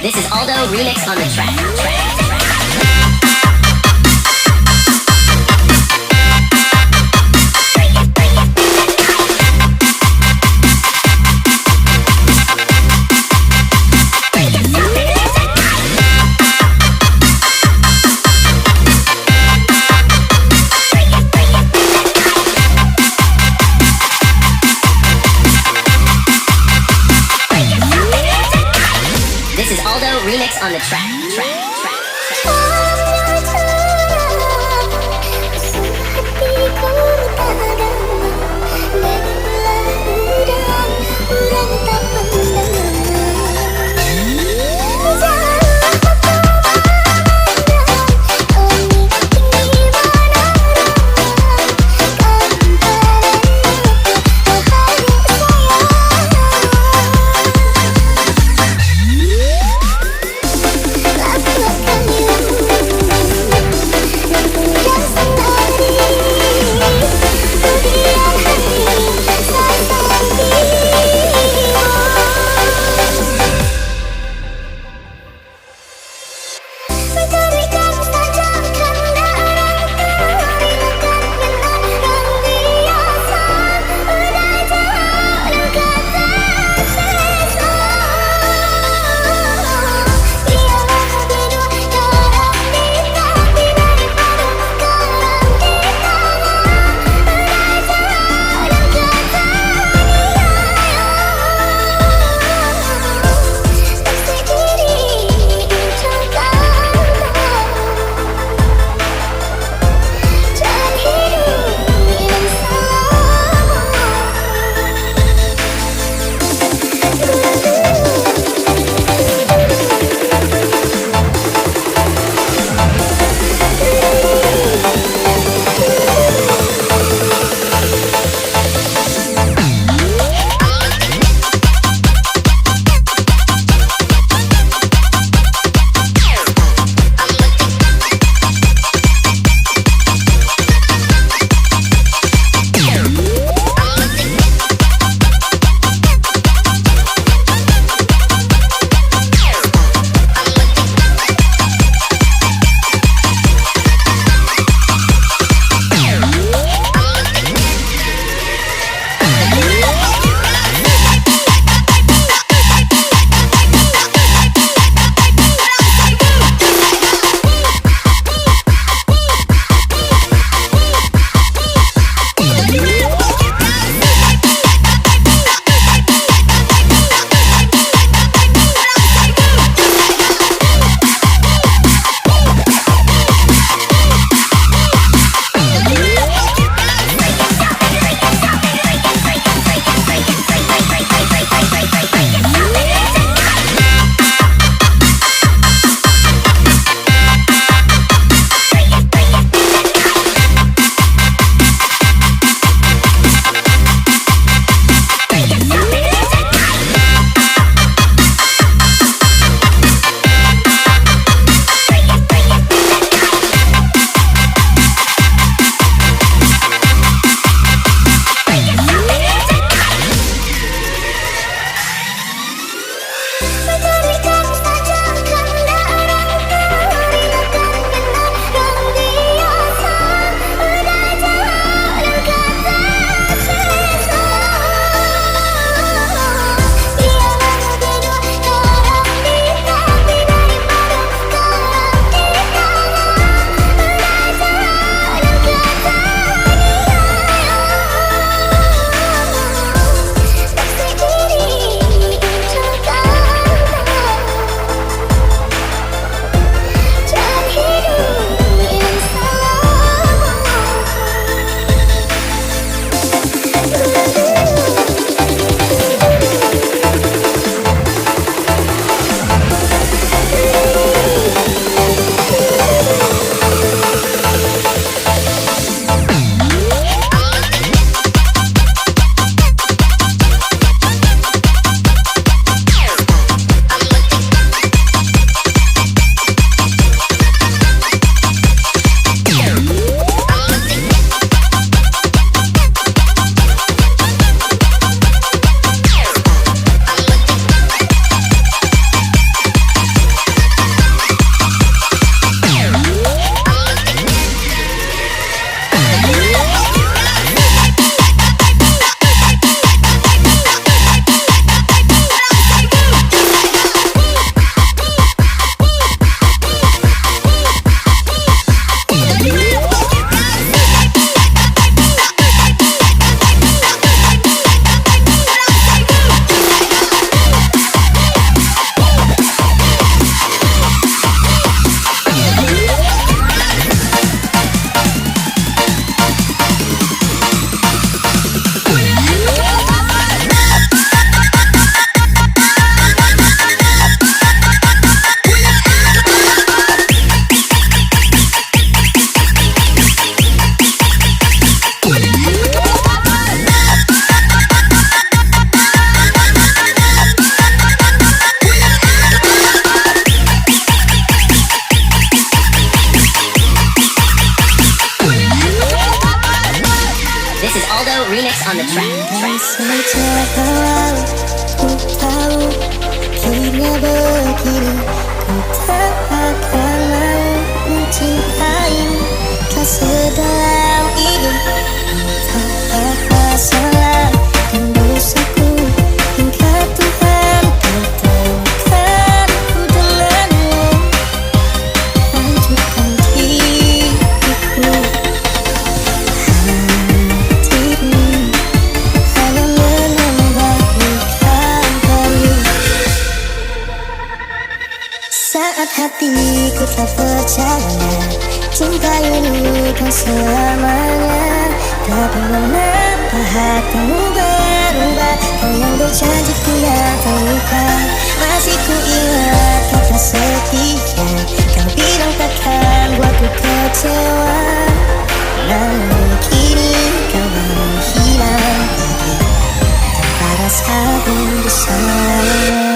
This is ALDO remix on the track. This is ALDO remix on the track. awal ku tahu akhirnya begini. Ku tak akan mau mencintaimu kau sedalam ini. Tanpa salah dan dosaku hingga Tuhan pertemukan ku denganmu. Lanjutkan diriku, hatimu hanya menambah luka baru. Saat hatiku tak percaya cinta ini kan selamanya. Tapi mengapa hatimu berubah? Kau yang berjanji ku yang terluka. Masih ku ingat kata setia. Kau bilang takkan buatku kecewa. Namun kini kau menghilang pergi tanpa rasa bersalah.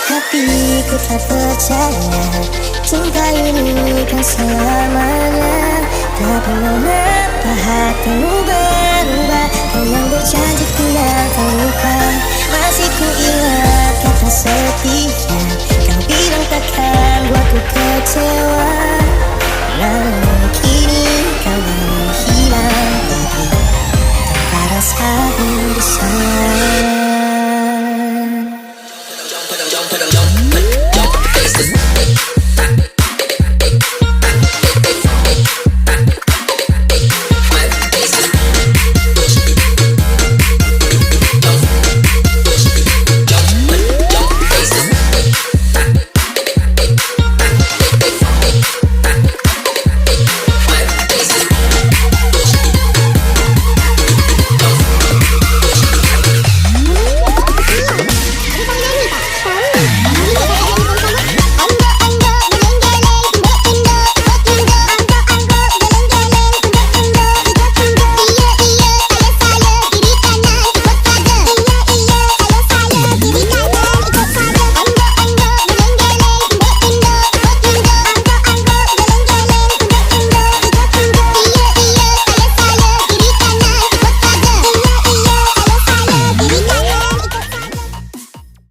Hatiku tak percaya cinta ini kan selamanya. Tapi mengapa hatimu berubah? Kau yang berjanji ku yang terluka. Masih ku ingat kata setia. Kau bilang takkan buatku kecewa. Namun kini kau menghilang pergi tanpa rasa bersalah.